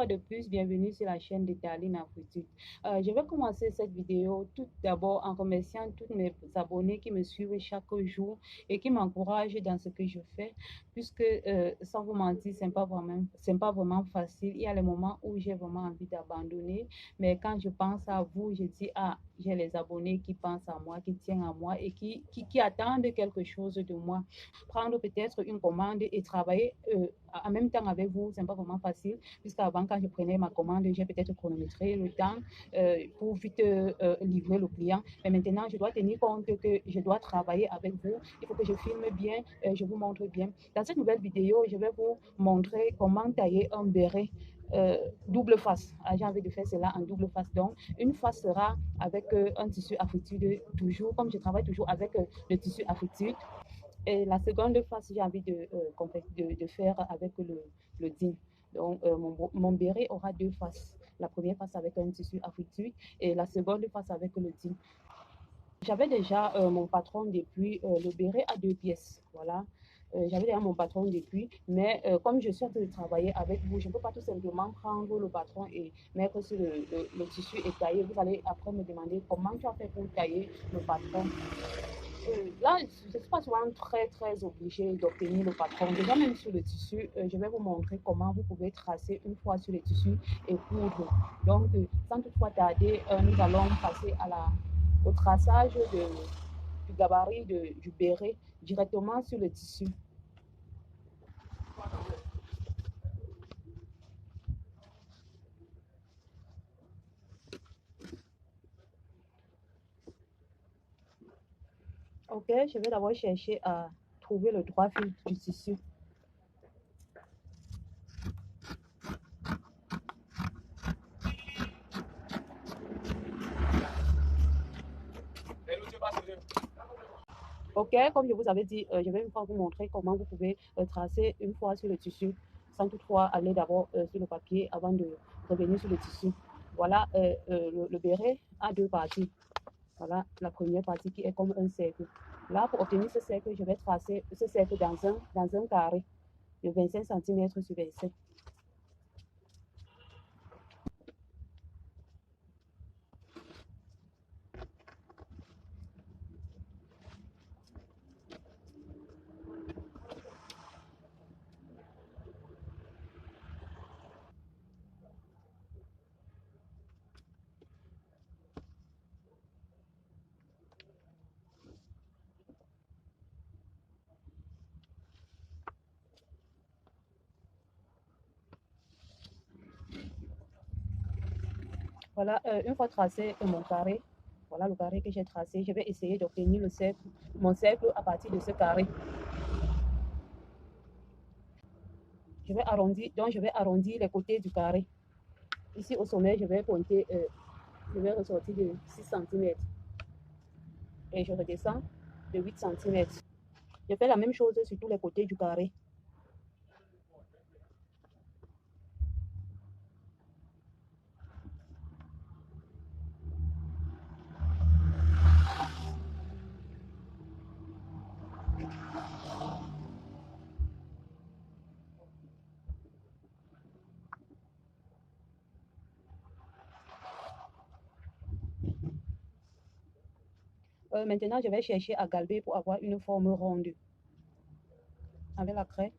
fois de plus, bienvenue sur la chaîne de Darline Afritude. Je vais commencer cette vidéo tout d'abord en remerciant tous mes abonnés qui me suivent chaque jour et qui m'encouragent dans ce que je fais, puisque sans vous mentir, c'est pas vraiment facile. Il y a les moments où j'ai vraiment envie d'abandonner, mais quand je pense à vous, je dis, ah, j'ai les abonnés qui pensent à moi, qui tiennent à moi et qui attendent quelque chose de moi. Prendre peut-être une commande et travailler en même temps avec vous, c'est pas vraiment facile, puisqu'avant, quand je prenais ma commande, j'ai peut-être chronométré le temps pour vite livrer le client. Mais maintenant, je dois tenir compte que je dois travailler avec vous. Il faut que je filme bien, je vous montre bien. Dans cette nouvelle vidéo, je vais vous montrer comment tailler un béret double face. J'ai envie de faire cela en double face. Donc, une face sera avec un tissu Afritude, toujours, comme je travaille toujours avec le tissu Afritude. Et la seconde face, j'ai envie de faire avec le jean. Donc, mon béret aura deux faces. La première face avec un tissu Afritude et la seconde face avec le jean. J'avais déjà mon patron depuis le béret à deux pièces. Voilà. J'avais déjà mon patron depuis, mais comme je suis en train de travailler avec vous, je ne peux pas tout simplement prendre le patron et mettre sur le tissu et tailler. Vous allez après me demander comment tu as fait pour tailler le patron. Là, je ne suis pas souvent très obligée d'obtenir le patron. Déjà, même sur le tissu, je vais vous montrer comment vous pouvez tracer une fois sur le tissu et coudre. Donc, sans toutefois tarder, nous allons passer au traçage du gabarit du béret directement sur le tissu. Ok, je vais d'abord chercher à trouver le droit fil du tissu. Ok, comme je vous avais dit, je vais une fois vous montrer comment vous pouvez tracer une fois sur le tissu, sans toutefois aller d'abord sur le papier avant de revenir sur le tissu. Voilà, le béret a deux parties. Voilà la première partie qui est comme un cercle. Là, pour obtenir ce cercle, je vais tracer ce cercle dans un carré de 25 cm sur 25. Voilà, une fois tracé mon carré, voilà le carré que j'ai tracé, je vais essayer d'obtenir mon cercle à partir de ce carré. Je vais arrondir les côtés du carré. Ici au sommet, je vais pointer, je vais ressortir de 6 cm. Et je redescends de 8 cm. Je fais la même chose sur tous les côtés du carré. Maintenant, je vais chercher à galber pour avoir une forme ronde. Avec la craie.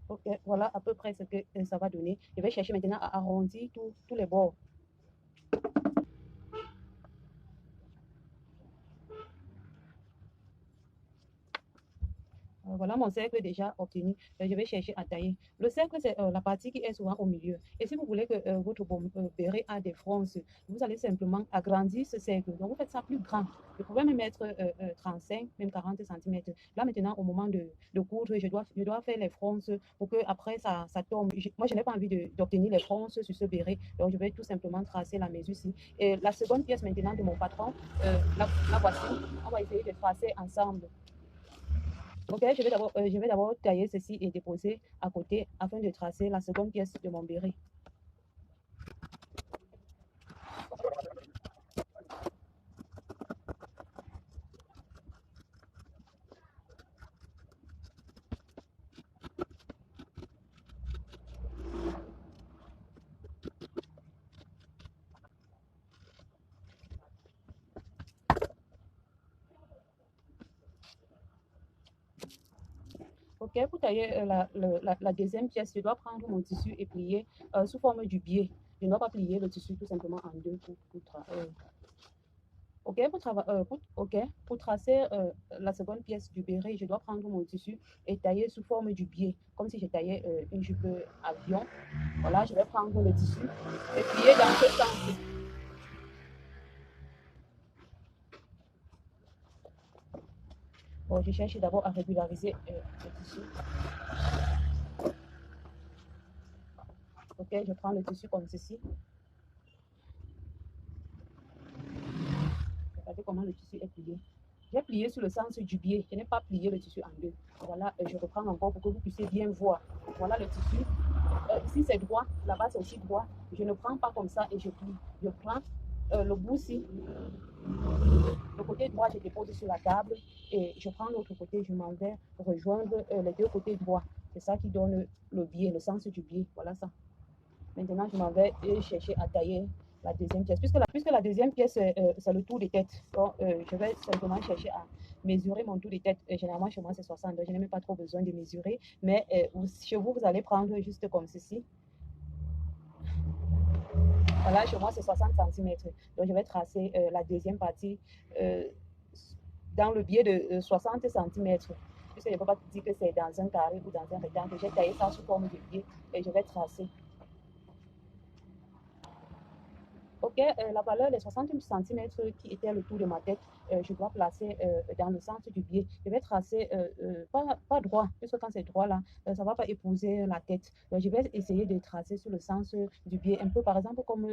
Ok, voilà à peu près ce que ça va donner. Je vais chercher maintenant à arrondir tous les bords. Voilà mon cercle déjà obtenu. Je vais chercher à tailler. Le cercle, c'est la partie qui est souvent au milieu. Et si vous voulez que votre béret a des fronces, vous allez simplement agrandir ce cercle. Donc, vous faites ça plus grand. Vous pouvez même mettre 35, même 40 cm. Là, maintenant, au moment de coudre, je dois faire les fronces pour que après ça tombe. Moi, je n'ai pas envie d'obtenir les fronces sur ce béret. Donc, je vais tout simplement tracer la mesure ici. Et la seconde pièce maintenant de mon patron, la voici. On va essayer de tracer ensemble. Ok, je vais d'abord tailler ceci et déposer à côté afin de tracer la seconde pièce de mon béret. Ok, pour tailler la deuxième pièce, je dois prendre mon tissu et plier sous forme du biais. Je ne dois pas plier le tissu tout simplement en deux ok, pour tracer la seconde pièce du béret, je dois prendre mon tissu et tailler sous forme du biais, comme si je taillais une jupe avion. Voilà, je vais prendre le tissu et plier dans ce sens. Bon, je cherche d'abord à régulariser le tissu. Ok, je prends le tissu comme ceci. Regardez comment le tissu est plié. J'ai plié sur le sens du biais. Je n'ai pas plié le tissu en deux. Voilà, je reprends encore pour que vous puissiez bien voir. Voilà le tissu. Ici, c'est droit. Là-bas, c'est aussi droit. Je ne prends pas comme ça et je plie. Je prends le bout-ci. Le côté droit, je dépose sur la table. Et je prends l'autre côté. Je m'en vais rejoindre les deux côtés droits. C'est ça qui donne le biais, le sens du biais. Voilà ça. Maintenant, je m'en vais chercher à tailler la deuxième pièce. Puisque la deuxième pièce, c'est le tour de tête. Donc, je vais simplement chercher à mesurer mon tour de tête. Généralement, chez moi, c'est 60. Donc, je n'ai même pas trop besoin de mesurer. Mais chez vous, vous allez prendre juste comme ceci. Voilà, chez moi, c'est 60 centimètres. Donc, je vais tracer la deuxième partie dans le biais de 60 centimètres. Puisque je ne peux pas dire que c'est dans un carré ou dans un rectangle. J'ai taillé ça sous forme de biais et je vais tracer. Ok, la valeur des 60 centimètres qui était le tour de ma tête, je dois placer dans le centre du biais. Je vais tracer pas droit, puisque quand c'est droit là, ça ne va pas épouser la tête. Donc, je vais essayer de tracer sur le sens du biais, un peu par exemple comme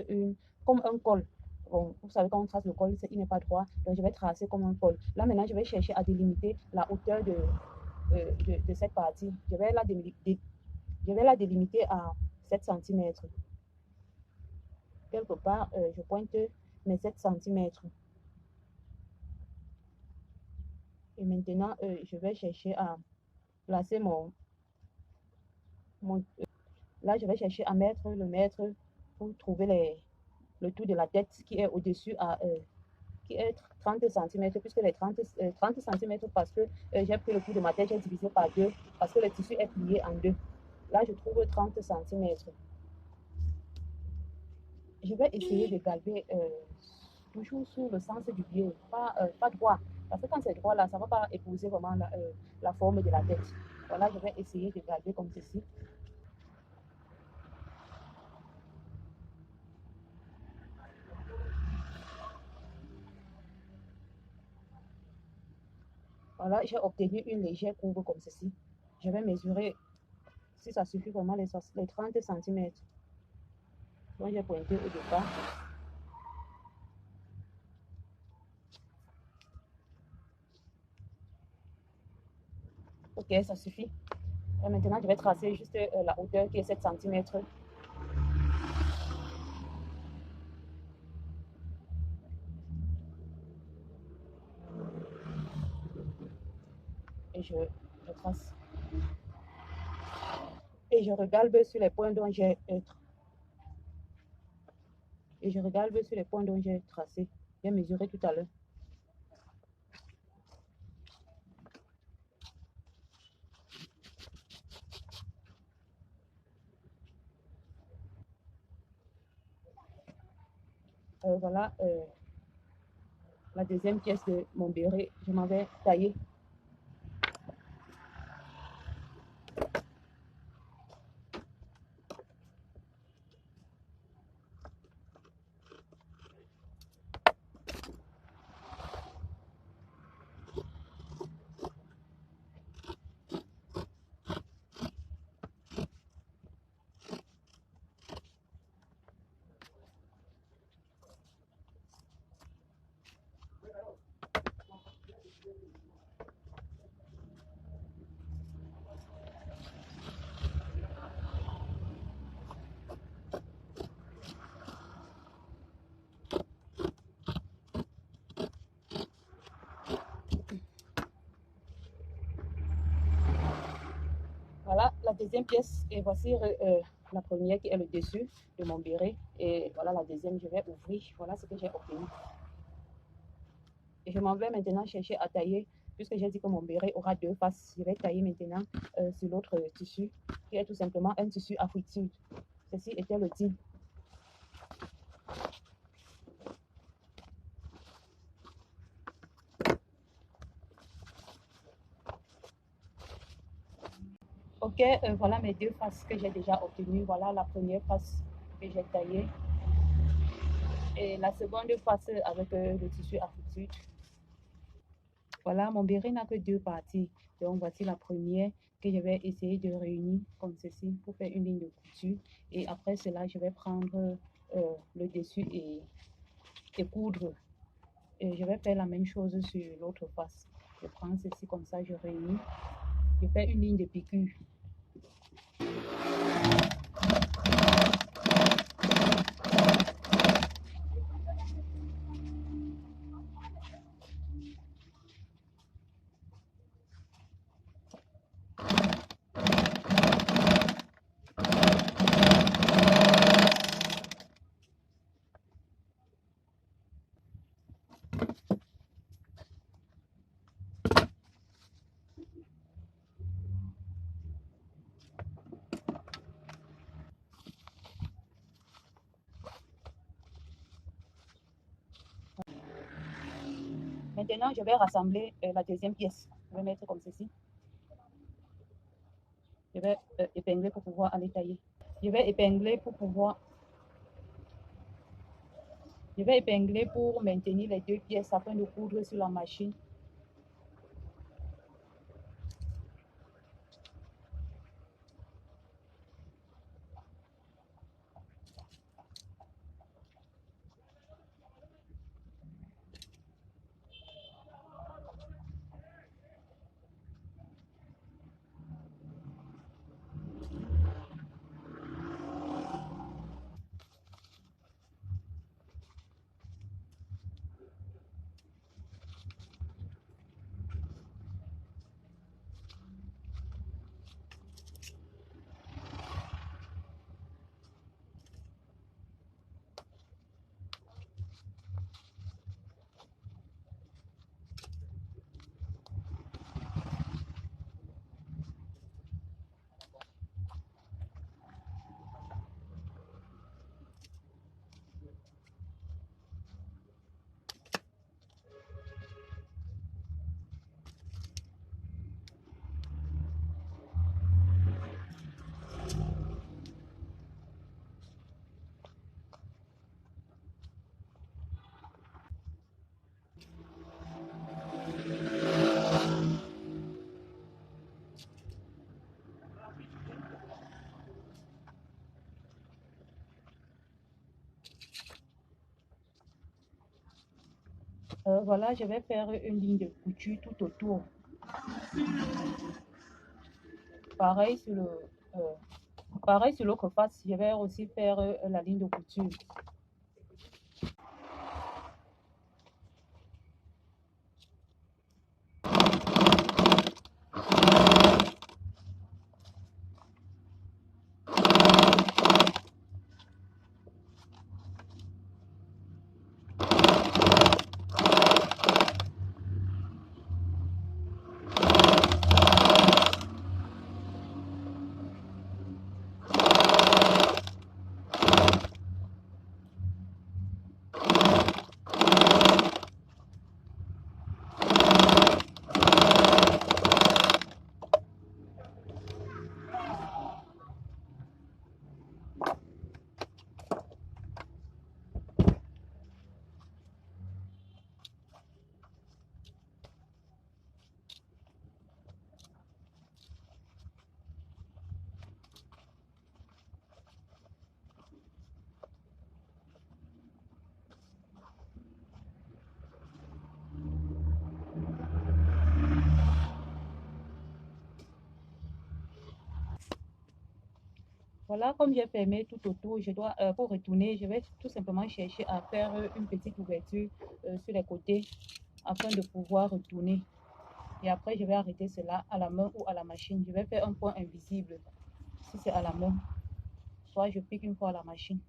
un col. Bon, vous savez, quand on trace le col, il n'est pas droit, donc je vais tracer comme un col. Là, maintenant, je vais chercher à délimiter la hauteur de cette partie. Je vais la délimiter à 7 centimètres. Quelque part, je pointe mes 7 centimètres. Et maintenant, je vais chercher à placer là, je vais chercher à mettre le mètre pour trouver le tour de la tête qui est au-dessus qui est 30 cm, puisque les 30 cm parce que j'ai pris le tour de ma tête, j'ai divisé par 2 parce que le tissu est plié en deux. Là, je trouve 30 cm. Je vais essayer de garder toujours sur le sens du pied, pas droit. Parce que quand c'est droit, là, ça ne va pas épouser vraiment la forme de la tête. Voilà, je vais essayer de garder comme ceci. Voilà, j'ai obtenu une légère courbe comme ceci. Je vais mesurer si ça suffit vraiment les 30 cm. Donc, j'ai pointé au départ. Ok, ça suffit. Et maintenant, je vais tracer juste la hauteur qui est 7 cm. Et je trace. Et je regarde sur les points dont j'ai sur les points dont j'ai tracé. J'ai mesuré tout à l'heure. Voilà la deuxième pièce de mon béret. Je m'en vais tailler. la deuxième pièce et voici la première qui est le dessus de mon béret et voilà la deuxième, je vais ouvrir, voilà ce que j'ai obtenu. Et je m'en vais maintenant chercher à tailler, puisque j'ai dit que mon béret aura deux faces. Je vais tailler maintenant sur l'autre tissu, qui est tout simplement un tissu Afrique Sud. Ceci était le jean. Ok, voilà mes deux faces que j'ai déjà obtenues. Voilà la première face que j'ai taillée. Et la seconde face avec le tissu Afrique Sud. Voilà, mon béret n'a que deux parties. Donc, voici la première que je vais essayer de réunir comme ceci pour faire une ligne de couture. Et après cela, je vais prendre le dessus et coudre. Et je vais faire la même chose sur l'autre face. Je prends ceci comme ça, je réunis. Je fais une ligne de piqûre. Maintenant, je vais rassembler la deuxième pièce. Je vais mettre comme ceci. Je vais épingler pour pouvoir aller tailler. Je vais épingler pour pouvoir... Je vais épingler pour maintenir les deux pièces afin de coudre sur la machine. Voilà, je vais faire une ligne de couture tout autour. Pareil sur le, pareil sur l'autre face, je vais aussi faire la ligne de couture. Voilà, comme j'ai fermé tout autour, je dois, pour retourner, je vais tout simplement chercher à faire une petite ouverture sur les côtés afin de pouvoir retourner. Et après, je vais arrêter cela à la main ou à la machine. Je vais faire un point invisible. si c'est à la main, soit je pique une fois à la machine.